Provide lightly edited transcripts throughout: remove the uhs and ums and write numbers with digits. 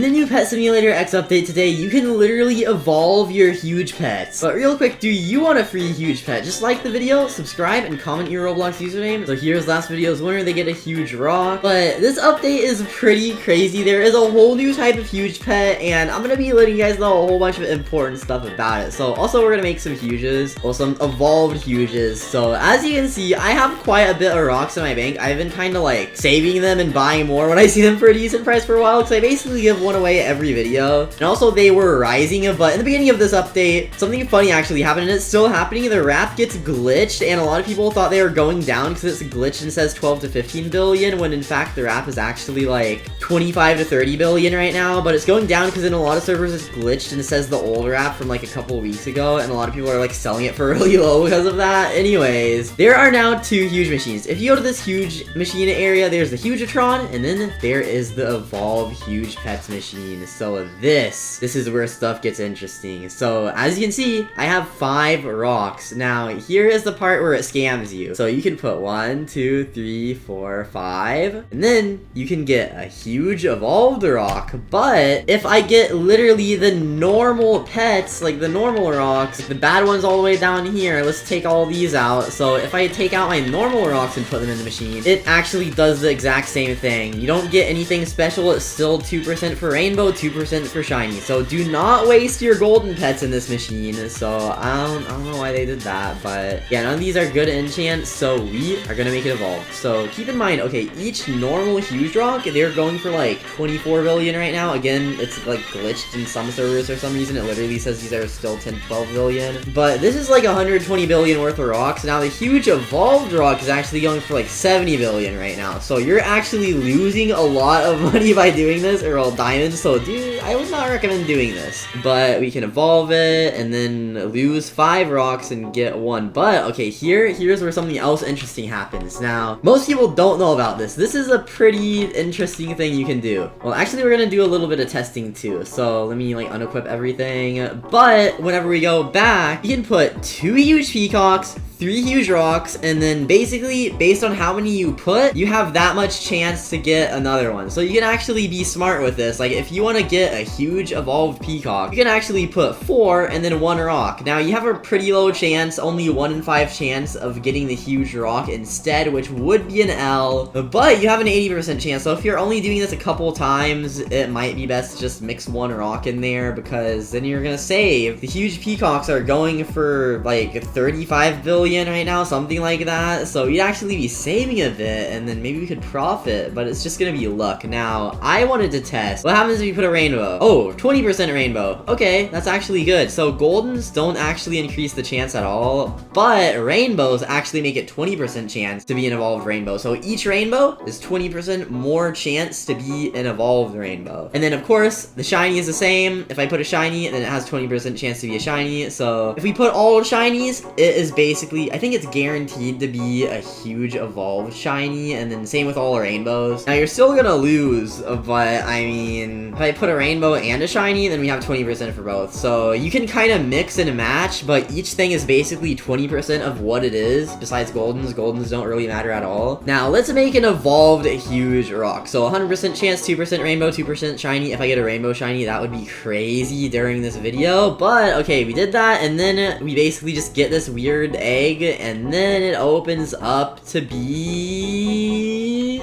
the new Pet Simulator X update today, you can literally evolve your huge pets. But real quick, do you want a free huge pet? Just like the video, subscribe, and comment your Roblox username. So here's last video's winner, they get a huge rock. But this update is pretty crazy. There is a whole new type of huge pet, and I'm gonna be letting you guys know a whole bunch of important stuff about it. So also we're gonna make some huges, well, some evolved huges. So as you can see, I have quite a bit of rocks in my bank. I've been kind of like saving them and buying more when I see them for a decent price for a while, because I basically give one away every video. And also they were rising, but in the beginning of this update, something funny actually happened, and it's still happening. The wrap gets glitched, and a lot of people thought they were going down because it's glitched and says 12 to 15 billion, when in fact the wrap is actually like 25 to 30 billion right now. But it's going down because in a lot of servers it's glitched and it says the old wrap from like a couple weeks ago, and a lot of people are like selling it for really low because of that. Anyways, there are now two huge machines. If you go to this huge machine area, there's the Hugetron, and then there is the evolved huge pets machine. So this is where stuff gets interesting. So as you can see, I have 5 rocks. Now here is the part where it scams you. So you can put 1, 2, 3, 4, 5, and then you can get a huge evolved rock. But if I get literally the normal pets, like the normal rocks, like the bad ones all the way down here, let's take all these out. So if I take out my normal rocks and put them in the machine, it actually does the exact same thing. You don't get anything special. It's still 2% for rainbow, 2% for shiny. So do not waste your golden pets in this machine. So I don't know why they did that, but yeah, none of these are good enchants, so we are gonna make it evolve. So keep in mind, okay, each normal huge rock, they're going for like 24 billion right now. Again, it's like glitched in some servers for some reason. It literally says these are still 10, 12 billion. But this is like 120 billion worth of rocks. Now the huge evolved rock is actually going for like 70 billion right now. So you're actually losing a lot of money by doing this, or all diamonds. So dude, I would not recommend doing this. But we can evolve it and then lose 5 rocks and get 1. But okay, here's where something else interesting happens. Now, most people don't know about this. This is a pretty interesting thing you can do. Well, actually we're gonna do a little bit of testing too. So let me like unequip everything. But whenever we go back, you can put 2 huge peacocks, 3 huge rocks, and then basically, based on how many you put, you have that much chance to get another one. So you can actually be smart with this. Like, if you want to get a huge evolved peacock, you can actually put 4 and then 1 rock. Now, you have a pretty low chance, only 1 in 5 chance of getting the huge rock instead, which would be an L, but you have an 80% chance. So if you're only doing this a couple times, it might be best to just mix 1 rock in there, because then you're gonna save. The huge peacocks are going for like 35 billion right now, something like that, so you'd actually be saving a bit, and then maybe we could profit, but it's just gonna be luck. Now, I wanted to test what happens if you put a rainbow. Oh, 20% rainbow. Okay, that's actually good. So goldens don't actually increase the chance at all, but rainbows actually make it 20% chance to be an evolved rainbow. So each rainbow is 20% more chance to be an evolved rainbow. And then of course, the shiny is the same. If I put a shiny, then it has 20% chance to be a shiny. So if we put all shinies, it is basically, I think it's guaranteed to be a huge evolved shiny, and then same with all rainbows. Now you're still gonna lose, but I mean, if I put a rainbow and a shiny, then we have 20% for both. So you can kind of mix and match, but each thing is basically 20% of what it is. Besides goldens, goldens don't really matter at all. Now let's make an evolved huge rock. So 100% chance, 2% rainbow, 2% shiny. If I get a rainbow shiny, that would be crazy during this video. But okay, we did that, and then we basically just get this weird egg, and then it opens up to be...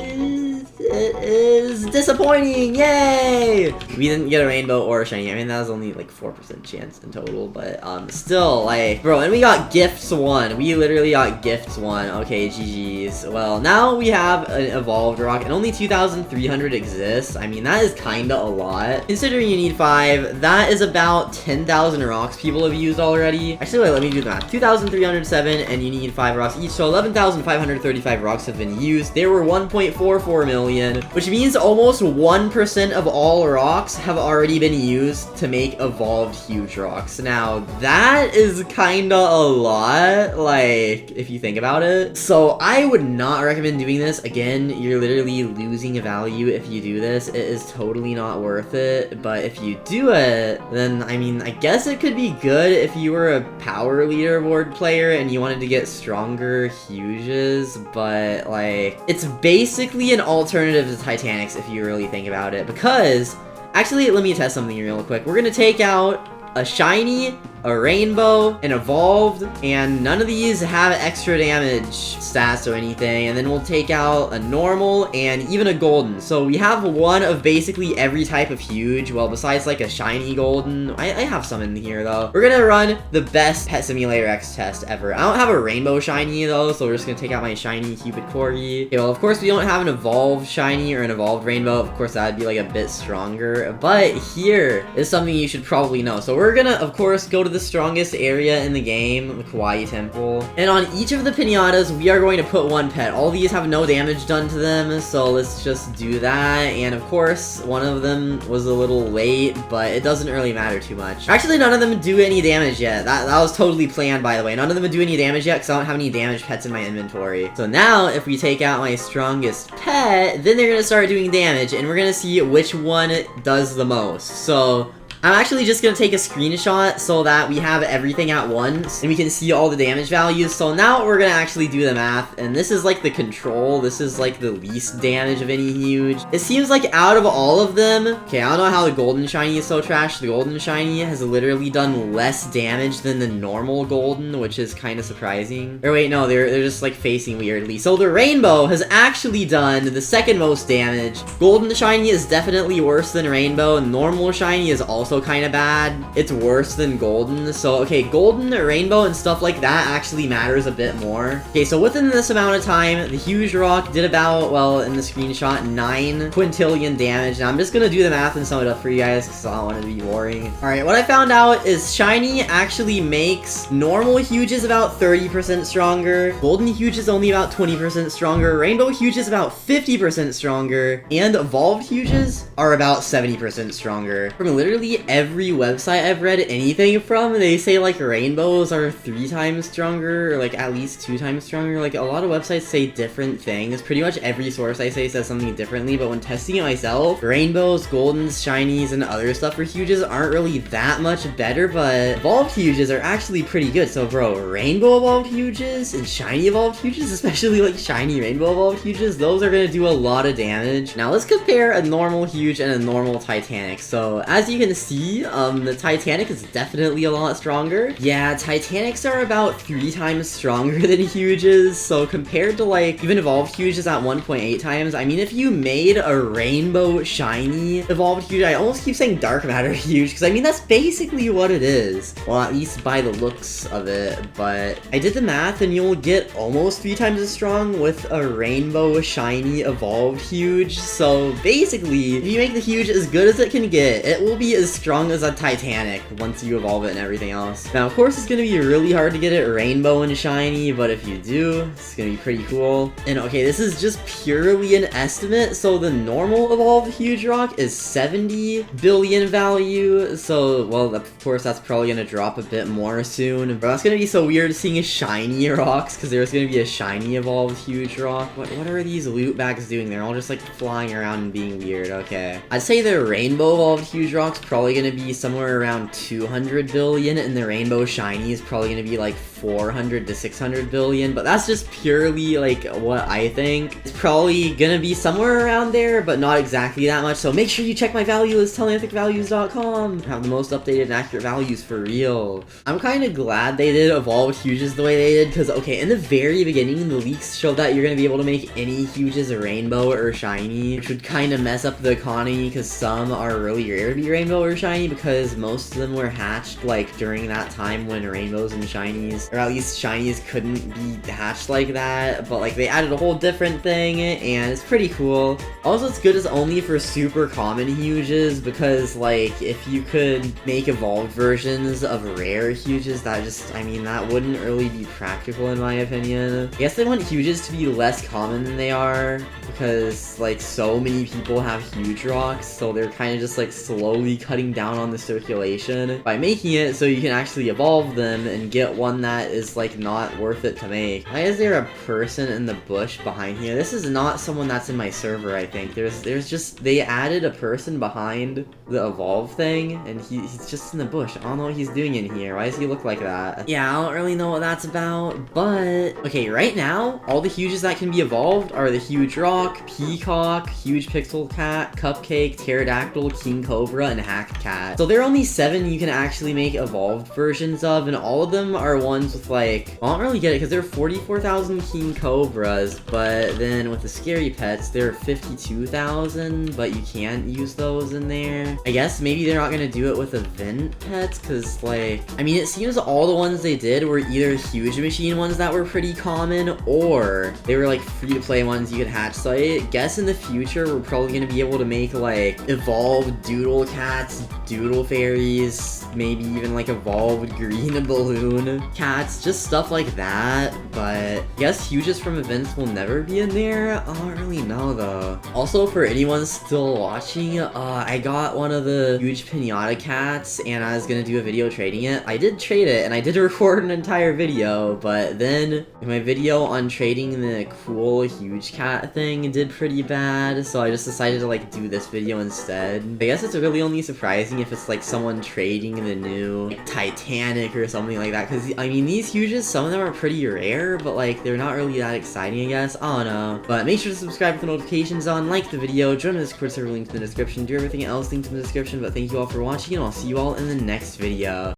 it is disappointing. Yay! We didn't get a rainbow or a shiny. I mean, that was only like 4% chance in total, but still, like, bro, and we got gifts 1. We literally got gifts 1. Okay, GG's. Well, now we have an evolved rock, and only 2,300 exists. I mean, that is kinda a lot. Considering you need 5, that is about 10,000 rocks people have used already. Actually, wait, let me do the math. 2,307, and you need 5 rocks each, so 11,535 rocks have been used. There were 1.44 million, which means almost 1% of all rocks have already been used to make evolved huge rocks. Now, that is kinda a lot, like, if you think about it. So I would not recommend doing this. Again, you're literally losing value if you do this. It is totally not worth it, but if you do it, then, I mean, I guess it could be good if you were a power leaderboard player and you wanted to get stronger huges, but, like, it's basically an alternative to Titanics if you really think about it, because Actually, let me test something real quick. We're gonna take out a shiny, a rainbow, an evolved, and none of these have extra damage stats or anything, and then we'll take out a normal and even a golden. So we have one of basically every type of huge, well, besides like a shiny golden. I have some in here though. We're gonna run the best Pet Simulator X test ever. I don't have a rainbow shiny though, so we're just gonna take out my shiny Cupid Corgi. Okay, well, of course we don't have an evolved shiny or an evolved rainbow. Of course that'd be like a bit stronger, but here is something you should probably know. So we're gonna, of course, go to the strongest area in the game, the Kawaii Temple. And on each of the pinatas, we are going to put one pet. All these have no damage done to them, so let's just do that. And of course, one of them was a little late, but it doesn't really matter too much. Actually, none of them do any damage yet. That was totally planned, by the way. None of them do any damage yet, because I don't have any damaged pets in my inventory. So now, if we take out my strongest pet, then they're gonna start doing damage, and we're gonna see which one does the most. So I'm actually just gonna take a screenshot so that we have everything at once and we can see all the damage values. So now we're gonna actually do the math, and this is like the control. This is like the least damage of any huge. It seems like out of all of them, okay, I don't know how the golden shiny is so trash. The golden shiny has literally done less damage than the normal golden, which is kind of surprising. Or wait, no, they're just like facing weirdly. So the rainbow has actually done the second most damage. Golden shiny is definitely worse than rainbow, and normal shiny is also kind of bad. It's worse than golden. So okay, golden, rainbow, and stuff like that actually matters a bit more. Okay, so within this amount of time, the huge rock did about, well, in the screenshot, 9 quintillion damage. Now I'm just gonna do the math and sum it up for you guys because I don't want it to be boring. Alright, what I found out is shiny actually makes normal huges about 30% stronger, golden huge is only about 20% stronger, rainbow huge is about 50% stronger, and evolved huges are about 70% stronger. From literally every website I've read anything from, they say like rainbows are 3 times stronger, or like at least 2 times stronger. Like a lot of websites say different things. Pretty much every source I say says something differently, but when testing it myself, rainbows, goldens, shinies, and other stuff for huges aren't really that much better, but evolved huges are actually pretty good. So bro, rainbow evolved huges and shiny evolved huges, especially like shiny rainbow evolved huges, those are gonna do a lot of damage. Now let's compare a normal huge and a normal Titanic. So as you can see, the Titanic is definitely a lot stronger. Yeah, Titanics are about 3 times stronger than huges, so compared to like even evolved huges at 1.8 times, I mean if you made a rainbow shiny evolved huge, I almost keep saying dark matter huge, because I mean that's basically what it is. Well, at least by the looks of it, but I did the math and you'll get almost 3 times as strong with a rainbow shiny evolved huge. So basically, if you make the huge as good as it can get, it will be as strong as a Titanic once you evolve it and everything else. Now, of course, it's gonna be really hard to get it rainbow and shiny, but if you do, it's gonna be pretty cool. And okay, this is just purely an estimate, so the normal evolved huge rock is 70 billion value, so, well, of course, that's probably gonna drop a bit more soon. But that's gonna be so weird seeing a shiny rocks, because there's gonna be a shiny evolved huge rock. What are these loot bags doing? They're all just, like, flying around and being weird. Okay. I'd say the rainbow evolved huge rock's probably gonna be somewhere around 200 billion, and the rainbow shiny is probably gonna be like 400 to 600 billion, but that's just purely like what I think. It's probably gonna be somewhere around there, but not exactly that much, so make sure you check my value list, telanthicvalues.com. Have the most updated and accurate values for real. I'm kind of glad they did evolved huges the way they did, because okay, in the very beginning, the leaks showed that you're gonna be able to make any huges a rainbow or shiny, which would kind of mess up the economy, because some are really rare to be rainbow or shiny, because most of them were hatched like during that time when rainbows and shinies, or at least shinies, couldn't be hatched like that. But like they added a whole different thing, and it's pretty cool. Also, it's good as only for super common huges, because like if you could make evolved versions of rare huges, that just, I mean, that wouldn't really be practical in my opinion. I guess they want huges to be less common than they are, because like so many people have huge rocks, so they're kind of just like slowly cutting cutting down on the circulation by making it so you can actually evolve them and get one that is like not worth it to make. Why is there a person in the bush behind here? This is not someone that's in my server, I think. There's just, they added a person behind the evolve thing, and he's just in the bush. I don't know what he's doing in here. Why does he look like that? Yeah, I don't really know what that's about, but... Okay, right now, all the huges that can be evolved are the huge rock, peacock, huge pixel cat, cupcake, pterodactyl, king cobra, and hacked cat. So there are only 7 you can actually make evolved versions of, and all of them are ones with like... I don't really get it, because there are 44,000 king cobras, but then with the scary pets, there are 52,000, but you can't use those in there. I guess maybe they're not gonna do it with event pets, because like... I mean, it seems all the ones they did were either huge machine ones that were pretty common, or they were like free-to-play ones you could hatch. So I guess in the future, we're probably gonna be able to make like evolved doodle cats, doodle fairies, maybe even like evolved green balloon cats, just stuff like that. But I guess huges from events will never be in there. I don't really know though. Also, for anyone still watching, I got one of the huge pinata cats and I was gonna do a video trading it. I did trade it and I did record an entire video, but then my video on trading the cool huge cat thing did pretty bad, so I just decided to like do this video instead. I guess it's really only surprising if it's like someone trading the new like, Titanic or something like that, because I mean these huges, some of them are pretty rare, but like they're not really that exciting, I guess. I don't know. But make sure to subscribe with the notifications on, like the video, join the Discord server, link in the description, do everything else linked in the description. But thank you all for watching, and I'll see you all in the next video.